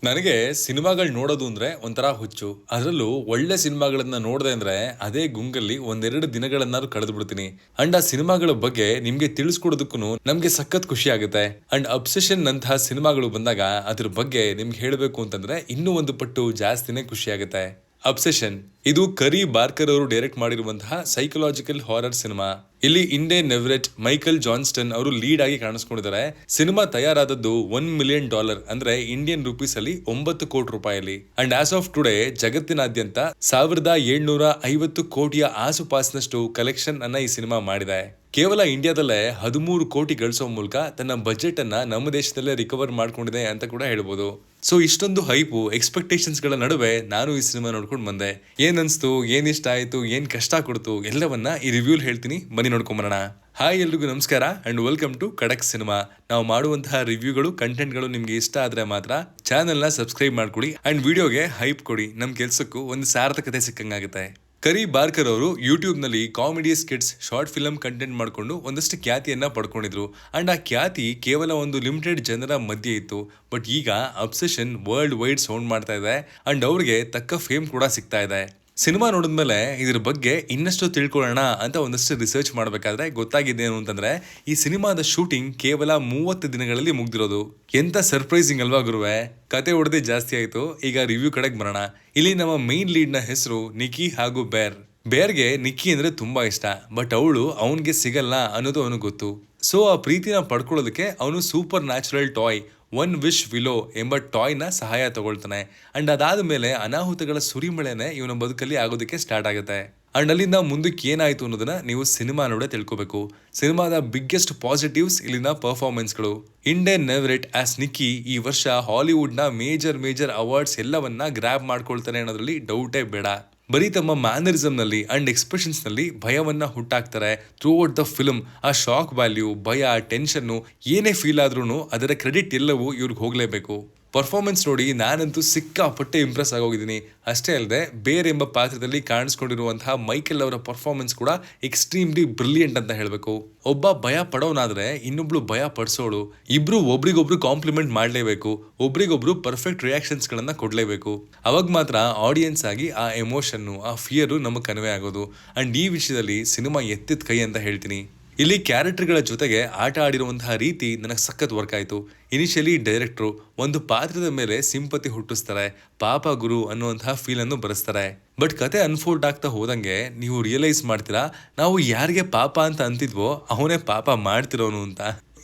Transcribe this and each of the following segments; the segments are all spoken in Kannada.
ನನಗೆ ಸಿನಿಮಾಗಳು ನೋಡೋದು ಅಂದ್ರೆ ಒಂಥರ ಹುಚ್ಚು. ಅದರಲ್ಲೂ ಒಳ್ಳೆ ಸಿನಿಮಾಗಳನ್ನ ನೋಡಿದೆ ಅಂದ್ರೆ ಅದೇ ಗುಂಗಲ್ಲಿ ಒಂದೆರಡು ದಿನಗಳನ್ನಾದ್ರೂ ಕಳೆದು ಬಿಡ್ತೀನಿ. ಅಂಡ್ ಆ ಸಿನಿಮಾಗಳ ಬಗ್ಗೆ ನಿಮ್ಗೆ ತಿಳಿಸ್ಕೊಡೋದಕ್ಕೂ ನಮ್ಗೆ ಸಖತ್ ಖುಷಿ ಆಗುತ್ತೆ. ಅಂಡ್ ಅಬ್ಸೆಷನ್ ನಂತಹ ಸಿನಿಮಾಗಳು ಬಂದಾಗ ಅದ್ರ ಬಗ್ಗೆ ನಿಮ್ಗೆ ಹೇಳಬೇಕು ಅಂತಂದ್ರೆ ಇನ್ನೂ ಒಂದು ಪಟ್ಟು ಜಾಸ್ತಿನೇ ಖುಷಿ ಆಗುತ್ತೆ. ಅಬ್ಸೆಷನ್ ಇದು ಕರಿ ಬಾರ್ಕರ್ ಅವರು ಡೈರೆಕ್ಟ್ ಮಾಡಿರುವಂತಹ ಸೈಕಲಾಜಿಕಲ್ ಹಾರರ್ ಸಿನಿಮಾ. ಇಲ್ಲಿ ಇಂಡೇನ್ ನೆವ್ರೆಟ್, ಮೈಕಲ್ ಜಾನ್ಸ್ಟನ್ ಅವರು ಲೀಡ್ ಆಗಿ ಕಾಣಿಸ್ಕೊಂಡಿದ್ದಾರೆ. ಸಿನಿಮಾ ತಯಾರಾದದ್ದು $1 ಮಿಲಿಯನ್ ಅಂದ್ರೆ ಇಂಡಿಯನ್ ರುಪೀಸ್ ಅಲ್ಲಿ 9 ಕೋಟಿ ರೂಪಾಯಿಲಿ. ಅಂಡ್ ಆಸ್ ಆಫ್ ಟುಡೇ ಜಗತ್ತಿನಾದ್ಯಂತ 1750 ಕೋಟಿಯ ಆಸುಪಾಸಿನಷ್ಟು ಕಲೆಕ್ಷನ್ ಅನ್ನ ಈ ಸಿನಿಮಾ ಮಾಡಿದೆ. ಕೇವಲ ಇಂಡಿಯಾದಲ್ಲೇ 13 ಕೋಟಿ ಗಳಿಸೋ ಮೂಲಕ ತನ್ನ ಬಜೆಟ್ ಅನ್ನ ನಮ್ಮ ದೇಶದಲ್ಲೇ ರಿಕವರ್ ಮಾಡ್ಕೊಂಡಿದೆ ಅಂತ ಕೂಡ ಹೇಳ್ಬೋದು. ಸೊ ಇಷ್ಟೊಂದು ಹೈಪು ಎಕ್ಸ್ಪೆಕ್ಟೇಷನ್ಸ್ ಗಳ ನಡುವೆ ನಾನು ಈ ಸಿನಿಮಾ ನೋಡ್ಕೊಂಡು ಬಂದೆ. ಏನ್ ಅನ್ಸ್ತು, ಏನ್ ಇಷ್ಟ ಆಯ್ತು, ಏನ್ ಕಷ್ಟ ಕೊಡ್ತು ಎಲ್ಲವನ್ನ ಈ ರಿವ್ಯೂಲ್ ಹೇಳ್ತೀನಿ, ಬನ್ನಿ ನೋಡ್ಕೊಂಬರೋಣ. ಹಾಯ್ ಎಲ್ರಿಗೂ ನಮಸ್ಕಾರ ಅಂಡ್ ವೆಲ್ಕಮ್ ಟು ಖಡಕ್ ಸಿನಿಮಾ. ನಾವು ಮಾಡುವಂತಹ ರಿವ್ಯೂಗಳು ಕಂಟೆಂಟ್ಗಳು ನಿಮ್ಗೆ ಇಷ್ಟ ಆದ್ರೆ ಮಾತ್ರ ಚಾನೆಲ್ನ ಸಬ್ಸ್ಕ್ರೈಬ್ ಮಾಡ್ಕೊಡಿ ಅಂಡ್ ವಿಡಿಯೋಗೆ ಹೈಪ್ ಕೊಡಿ. ನಮ್ ಕೆಲ್ಸಕ್ಕೂ ಒಂದು ಸಾರ್ಥಕತೆ ಸಿಕ್ಕಂಗಾಗುತ್ತೆ. ಕರಿ ಬಾರ್ಕರ್ ಅವರು ಯೂಟ್ಯೂಬ್ ನಲ್ಲಿ comedy skits, short film content ಮಾಡಿಕೊಂಡು ಒಂದಷ್ಟು ಖ್ಯಾತಿಯನ್ನ ಪಡ್ಕೊಂಡಿದ್ರು. ಅಂಡ್ ಆ ಖ್ಯಾತಿ ಕೇವಲ ಒಂದು ಲಿಮಿಟೆಡ್ ಜನರ ಮಧ್ಯೆ ಇತ್ತು. ಬಟ್ ಈಗ ಅಬ್ಸೆಷನ್ ವರ್ಲ್ಡ್ ವೈಡ್ ಸೌಂಡ್ ಮಾಡ್ತಾ ಇದೆ ಅಂಡ್ ಅವ್ರಿಗೆ ತಕ್ಕ ಫೇಮ್ ಕೂಡ ಸಿಗ್ತಾ ಇದೆ. ಸಿನಿಮಾ ನೋಡಿದ್ಮೇಲೆ ಇದ್ರ ಬಗ್ಗೆ ಇನ್ನಷ್ಟು ತಿಳ್ಕೊಳ್ಳೋಣ ಅಂತ ಒಂದಷ್ಟು ರಿಸರ್ಚ್ ಮಾಡಬೇಕಾದ್ರೆ ಗೊತ್ತಾಗಿದ್ದೇನು ಅಂತಂದ್ರೆ ಈ ಸಿನಿಮಾದ ಶೂಟಿಂಗ್ ಕೇವಲ 30 ದಿನಗಳಲ್ಲಿ ಮುಗ್ದಿರೋದು. ಎಂತ ಸರ್ಪ್ರೈಸಿಂಗ್ ಅಲ್ವಾ ಗುರುವೆ. ಕತೆ ಹೊಡೆದೇ ಜಾಸ್ತಿ ಆಯ್ತು. ಈಗ ರಿವ್ಯೂ ಕಡೆಗೆ ಬರೋಣ. ಇಲ್ಲಿ ನಮ್ಮ ಮೈನ್ ಲೀಡ್ ನ ಹೆಸರು ನಿಕ್ಕಿ ಹಾಗೂ ಬೇರ್ಗೆ ನಿಕ್ಕಿ ಅಂದ್ರೆ ತುಂಬಾ ಇಷ್ಟ. ಬಟ್ ಅವಳು ಅವನ್ಗೆ ಸಿಗಲ್ಲ ಅನ್ನೋದು ಅವನಿಗೆ ಗೊತ್ತು. ಸೊ ಆ ಪ್ರೀತಿನ ಪಡ್ಕೊಳ್ಳೋದಕ್ಕೆ ಅವನು super natural toy one wish willow ಎಂಬ ಟಾಯ್ನ ಸಹಾಯ ತಗೊಳ್ತಾನೆ. ಅಂಡ್ ಅದಾದ ಮೇಲೆ ಅನಾಹುತಗಳ ಸುರಿಮಳೆನೆ ಇವನ ಬದುಕಲ್ಲಿ ಆಗೋದಕ್ಕೆ ಸ್ಟಾರ್ಟ್ ಆಗುತ್ತೆ. ಅಂಡ್ ಅಲ್ಲಿಂದ ಮುಂದಕ್ಕೆ ಏನಾಯ್ತು ಅನ್ನೋದನ್ನ ನೀವು ಸಿನಿಮಾ ನೋಡೇ ತಿಳ್ಕೊಬೇಕು. ಸಿನಿಮಾದ ಬಿಗ್ಗೆಸ್ಟ್ ಪಾಸಿಟಿವ್ಸ್ ಇಲ್ಲಿನ ಪರ್ಫಾರ್ಮೆನ್ಸ್ಗಳು. ಇಂಡೇನ್ ನೆವ್ರೆಟ್ ಆಸ್ ನಿಕ್ಕಿ ಈ ವರ್ಷ ಹಾಲಿವುಡ್ ನ ಮೇಜರ್ ಅವಾರ್ಡ್ಸ್ ಎಲ್ಲವನ್ನ ಗ್ರ್ಯಾಬ್ ಮಾಡ್ಕೊಳ್ತಾನೆ ಅನ್ನೋದ್ರಲ್ಲಿ ಡೌಟೇ ಬೇಡ. ಬರೀ ತಮ್ಮ ಮ್ಯಾನರಿಸಮ್ ನಲ್ಲಿ ಅಂಡ್ ಎಕ್ಸ್ಪ್ರೆಷನ್ಸ್ ನಲ್ಲಿ ಭಯವನ್ನ ಹುಟ್ಟಾಕ್ತಾರೆ ಥ್ರೂ ಔಟ್ ದ ಫಿಲ್ಮ್. ಆ ಶಾಕ್ ವ್ಯಾಲ್ಯೂ, ಭಯ, ಟೆನ್ಷನ್ ಏನೇ ಫೀಲ್ ಆದ್ರೂ ಅದರ ಕ್ರೆಡಿಟ್ ಎಲ್ಲವೂ ಇವ್ರಿಗೆ ಹೋಗ್ಲೇಬೇಕು. ಪರ್ಫಾರ್ಮೆನ್ಸ್ ನೋಡಿ ನಾನಂತೂ ಸಿಕ್ಕಾಪಟ್ಟೆ ಇಂಪ್ರೆಸ್ ಆಗೋಗಿದ್ದೀನಿ. ಅಷ್ಟೇ ಅಲ್ಲದೆ ಎಂಬ ಪಾತ್ರದಲ್ಲಿ ಕಾಣಿಸ್ಕೊಂಡಿರುವಂತಹ ಮೈಕೆಲ್ ಅವರ ಪರ್ಫಾರ್ಮೆನ್ಸ್ ಕೂಡ ಎಕ್ಸ್ಟ್ರೀಮ್ಲಿ ಬ್ರಿಲಿಯಂಟ್ ಅಂತ ಹೇಳಬೇಕು. ಒಬ್ಬ ಭಯ ಪಡೋನಾದ್ರೆ ಇನ್ನೊಬ್ಳು ಭಯ ಪಡಿಸೋಳು. ಇಬ್ರು ಒಬ್ರಿಗೊಬ್ರು ಕಾಂಪ್ಲಿಮೆಂಟ್ ಮಾಡಲೇಬೇಕು, ಒಬ್ರಿಗೊಬ್ರು ಪರ್ಫೆಕ್ಟ್ ರಿಯಾಕ್ಷನ್ಸ್ ಗಳನ್ನ ಕೊಡ್ಲೇಬೇಕು. ಅವಾಗ ಮಾತ್ರ ಆಡಿಯನ್ಸ್ ಆಗಿ ಆ ಎಮೋಷನ್ನು, ಆ ಫಿಯರು ನಮಗೆ ಕನ್ವೆ ಆಗೋದು. ಅಂಡ್ ಈ ವಿಷಯದಲ್ಲಿ ಸಿನಿಮಾ ಎತ್ತಿದ ಕೈ ಅಂತ ಹೇಳ್ತೀನಿ. ಇಲ್ಲಿ ಕ್ಯಾರೆಕ್ಟರ್ಗಳ ಜೊತೆಗೆ ಆಟ ಆಡಿರುವಂತಹ ರೀತಿ ನನಗೆ ಸಖತ್ ವರ್ಕ್ ಆಯಿತು. ಇನಿಷಿಯಲಿ ಡೈರೆಕ್ಟ್ರು ಒಂದು ಪಾತ್ರದ ಮೇಲೆ ಸಿಂಪತಿ ಹುಟ್ಟಿಸ್ತಾರೆ, ಪಾಪ ಗುರು ಅನ್ನುವಂತಹ ಫೀಲ್ ಅನ್ನು ಬರೆಸ್ತಾರೆ. ಬಟ್ ಕತೆ ಅನ್ಫೋಲ್ಡ್ ಆಗ್ತಾ ಹೋದಂಗೆ ನೀವು ರಿಯಲೈಸ್ ಮಾಡ್ತೀರಾ ನಾವು ಯಾರಿಗೆ ಪಾಪ ಅಂತ ಅಂತಿದ್ವೋ ಅವನೇ ಪಾಪ ಮಾಡ್ತಿರೋನು ಅಂತ.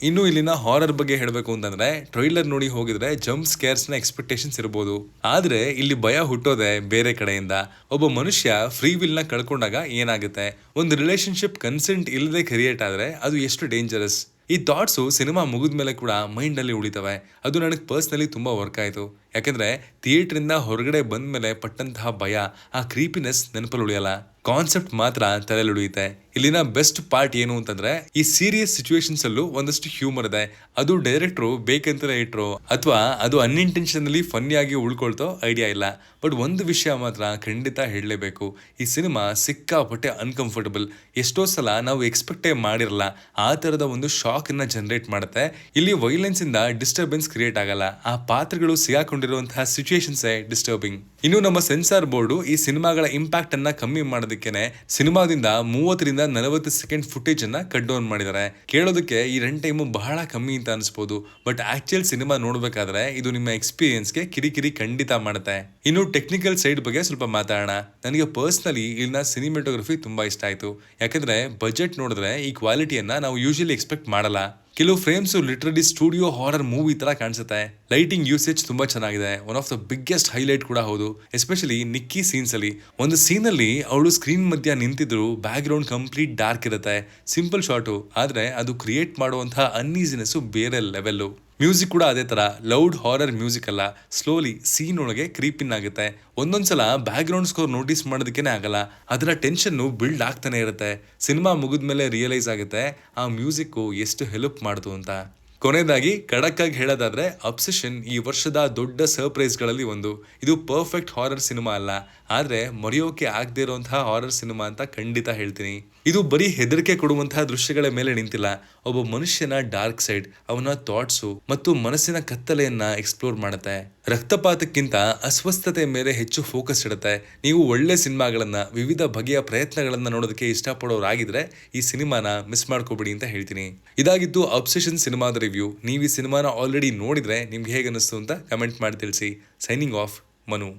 ಇನ್ನು ಇಲ್ಲಿನ ಹಾರರ್ ಬಗ್ಗೆ ಹೇಳಬೇಕು ಅಂತಂದ್ರೆ ಟ್ರೈಲರ್ ನೋಡಿ ಹೋಗಿದ್ರೆ ಜಂಪ್ ಸ್ಕೇರ್ಸ್ ನ ಎಕ್ಸ್ಪೆಕ್ಟೇಷನ್ಸ್ ಇರಬಹುದು. ಆದ್ರೆ ಇಲ್ಲಿ ಭಯ ಹುಟ್ಟೋದೆ ಬೇರೆ ಕಡೆಯಿಂದ. ಒಬ್ಬ ಮನುಷ್ಯ ಫ್ರೀ ವಿಲ್ ನ ಕಳ್ಕೊಂಡಾಗ ಏನಾಗುತ್ತೆ, ಒಂದು ರಿಲೇಶನ್ಶಿಪ್ ಕನ್ಸೆಂಟ್ ಇಲ್ಲದೆ ಕ್ರಿಯೇಟ್ ಆದ್ರೆ ಅದು ಎಷ್ಟು ಡೇಂಜರಸ್. ಈ ಥಾಟ್ಸು ಸಿನಿಮಾ ಮುಗಿದ ಮೇಲೆ ಕೂಡ ಮೈಂಡ್ ಅಲ್ಲಿ ಉಳಿತವೆ. ಅದು ನನಗೆ ಪರ್ಸ್ನಲಿ ತುಂಬಾ ವರ್ಕ್ ಆಯ್ತು. ಯಾಕಂದ್ರೆ ಥಿಯೇಟರ್ ಇಂದ ಹೊರಗಡೆ ಬಂದ ಮೇಲೆ ಪಟ್ಟಂತಹ ಭಯ, ಆ ಕ್ರೀಪಿನೆಸ್ ನೆನಪಲ್ಲಿ ಉಳಿಯಲ್ಲ, ಕಾನ್ಸೆಪ್ಟ್ ಮಾತ್ರ ತಲೆಯಲ್ಲಿ ಉಳಿಯುತ್ತೆ. ಇಲ್ಲಿನ ಬೆಸ್ಟ್ ಪಾರ್ಟ್ ಏನು ಅಂತಂದ್ರೆ ಈ ಸೀರಿಯಸ್ ಸಿಚುವೇಶನ್ಸ್ ಅಲ್ಲೂ ಒಂದಷ್ಟು ಹ್ಯೂಮರ್ ಇದೆ. ಅದು ಡೈರೆಕ್ಟ್ರು ಬೇಕಂತಲೇ ಇಟ್ರು ಅಥವಾ ಅದು ಅನ್ಇಂಟೆನ್ಷನಲಿ ಫನ್ನಿ ಆಗಿ ಉಳ್ಕೊಳ್ತೋ ಐಡಿಯಾ ಇಲ್ಲ. ಬಟ್ ಒಂದು ವಿಷಯ ಮಾತ್ರ ಖಂಡಿತ ಹೇಳಲೇಬೇಕು, ಈ ಸಿನಿಮಾ ಸಿಕ್ಕಾಪಟ್ಟೆ ಅನ್ಕಂಫರ್ಟಬಲ್. ಎಷ್ಟೋ ಸಲ ನಾವು ಎಕ್ಸ್ಪೆಕ್ಟೇ ಮಾಡಿರಲ್ಲ ಆ ತರದ ಒಂದು ಶಾಕ್ ಅನ್ನ ಜನರೇಟ್ ಮಾಡುತ್ತೆ. ಇಲ್ಲಿ ವೈಲೆನ್ಸ್ ಇಂದ ಡಿಸ್ಟರ್ಬೆನ್ಸ್ ಕ್ರಿಯೇಟ್ ಆಗಲ್ಲ, ಆ ಪಾತ್ರಗಳು ಸಿಗಾಕೊಂಡಿರುವಂತಹ ಸಿಚುವೇಶನ್ಸ್ ಡಿಸ್ಟರ್ಬಿಂಗ್. ಇನ್ನು ನಮ್ಮ ಸೆನ್ಸಾರ್ ಬೋರ್ಡು ಈ ಸಿನಿಮಾಗಳ ಇಂಪ್ಯಾಕ್ಟ್ ಅನ್ನ ಕಮ್ಮಿ ಮಾಡೋದಕ್ಕೇನೆ ಸಿನಿಮಾದಿಂದ 30-40 ಸೆಕೆಂಡ್ ಫುಟೇಜ್ ಅನ್ನ ಕಟ್ ಡೌನ್ ಮಾಡಿದ್ದಾರೆ. ಕೇಳೋದಕ್ಕೆ ಈ ರನ್ ಟೈಮು ಬಹಳ ಕಮ್ಮಿ ಅಂತ ಅನ್ಸ್ಬೋದು. ಬಟ್ ಆಕ್ಚುಯಲ್ ಸಿನಿಮಾ ನೋಡ್ಬೇಕಾದ್ರೆ ಇದು ನಿಮ್ಮ ಎಕ್ಸ್ಪೀರಿಯನ್ಸ್ಗೆ ಕಿರಿಕಿರಿ ಖಂಡಿತ ಮಾಡುತ್ತೆ. ಇನ್ನು ಟೆಕ್ನಿಕಲ್ ಸೈಡ್ ಬಗ್ಗೆ ಸ್ವಲ್ಪ ಮಾತಾಡೋಣ. ನನಗೆ ಪರ್ಸ್ನಲಿ ಇಲ್ಲಿನ ಸಿನಿಮಾಟೋಗ್ರಫಿ ತುಂಬಾ ಇಷ್ಟ ಆಯ್ತು. ಯಾಕಂದ್ರೆ ಬಜೆಟ್ ನೋಡಿದ್ರೆ ಈ ಕ್ವಾಲಿಟಿಯನ್ನ ನಾವು ಯೂಶಲಿ ಎಕ್ಸ್ಪೆಕ್ಟ್ ಮಾಡಲ್ಲ. ಕೆಲವು frames literally studio horror movie ತರ ಕಾಣಿಸುತ್ತೆ. ಲೈಟಿಂಗ್ ಯೂಸೇಜ್ ತುಂಬಾ ಚೆನ್ನಾಗಿದೆ, one of the biggest highlight ಕೂಡ ಹೌದು. ಎಸ್ಪೆಷಲಿ ನಿಕ್ಕಿ ಸೀನ್ಸ್ ಅಲ್ಲಿ ಒಂದು ಸೀನ್ ಅಲ್ಲಿ ಅವಳು ಸ್ಕ್ರೀನ್ ಮಧ್ಯ ನಿಂತಿದ್ರು, ಬ್ಯಾಕ್ ಗ್ರೌಂಡ್ ಕಂಪ್ಲೀಟ್ ಡಾರ್ಕ್ ಇರುತ್ತೆ. ಸಿಂಪಲ್ ಶಾಟು, ಆದ್ರೆ ಅದು ಕ್ರಿಯೇಟ್ ಮಾಡುವಂತಹ ಅನ್ಈಸಿನೆಸ್ ಬೇರೆ ಲೆವೆಲ್ಲು. ಮ್ಯೂಸಿಕ್ ಕೂಡ ಅದೇ ತರ ಲೌಡ್ ಹಾರರ್ ಮ್ಯೂಸಿಕ್ ಅಲ್ಲ, ಸ್ಲೋಲಿ ಸೀನ್ ಒಳಗೆ ಕ್ರೀಪಿನ್ ಆಗುತ್ತೆ. ಒಂದೊಂದ್ಸಲ ಬ್ಯಾಕ್ ಗ್ರೌಂಡ್ ಸ್ಕೋರ್ ನೋಟಿಸ್ ಮಾಡೋದಕ್ಕೇನೆ ಆಗಲ್ಲ, ಅದರ ಟೆನ್ಷನ್ ಬಿಲ್ಡ್ ಆಗ್ತಾನೆ ಇರುತ್ತೆ. ಸಿನಿಮಾ ಮುಗಿದ್ಮೇಲೆ ರಿಯಲೈಸ್ ಆಗುತ್ತೆ ಆ ಮ್ಯೂಸಿಕ್ ಎಷ್ಟು ಹೆಲ್ಪ್ ಮಾಡ್ತು ಅಂತ. ಕೊನೆಯದಾಗಿ ಖಡಕ್ ಆಗಿ ಹೇಳೋದಾದ್ರೆ ಅಬ್ಸೆಷನ್ ಈ ವರ್ಷದ ದೊಡ್ಡ ಸರ್ಪ್ರೈಸ್ ಗಳಲ್ಲಿ ಒಂದು. ಇದು ಪರ್ಫೆಕ್ಟ್ ಹಾರರ್ ಸಿನಿಮಾ ಅಲ್ಲ, ಆದ್ರೆ ಮರೆಯೋಕೆ ಆಗದೆ ಇರುವಂತಹ ಹಾರರ್ ಸಿನಿಮಾ ಅಂತ ಖಂಡಿತ ಹೇಳ್ತೀನಿ. ಇದು ಬರೀ ಹೆದರಿಕೆ ಕೊಡುವಂತಹ ದೃಶ್ಯಗಳ ಮೇಲೆ ನಿಂತಿಲ್ಲ, ಒಬ್ಬ ಮನುಷ್ಯನ ಡಾರ್ಕ್ ಸೈಡ್, ಅವನ ಥಾಟ್ಸು ಮತ್ತು ಮನಸ್ಸಿನ ಕತ್ತಲೆಯನ್ನ ಎಕ್ಸ್ಪ್ಲೋರ್ ಮಾಡುತ್ತೆ. ರಕ್ತಪಾತಕ್ಕಿಂತ ಅಸ್ವಸ್ಥತೆ ಮೇಲೆ ಹೆಚ್ಚು ಫೋಕಸ್ ಇಡುತ್ತೆ. ನೀವು ಒಳ್ಳೆ ಸಿನಿಮಾಗಳನ್ನ, ವಿವಿಧ ಬಗೆಯ ಪ್ರಯತ್ನಗಳನ್ನ ನೋಡೋದಕ್ಕೆ ಇಷ್ಟಪಡೋರಾಗಿದ್ರೆ ಈ ಸಿನಿಮಾನ ಮಿಸ್ ಮಾಡ್ಕೋಬೇಡಿ ಅಂತ ಹೇಳ್ತೀನಿ. ಇದಾಗಿತ್ತು ಅಬ್ಸೆಷನ್ ಸಿನಿಮಾದ ರಿವ್ಯೂ. ನೀವು ಈ ಸಿನಿಮಾನ ಆಲ್ರೆಡಿ ನೋಡಿದ್ರೆ ನಿಮ್ಗೆ ಹೇಗೆ ಅನಿಸ್ತು ಅಂತ ಕಮೆಂಟ್ ಮಾಡಿ ತಿಳಿಸಿ. Signing off, Manu.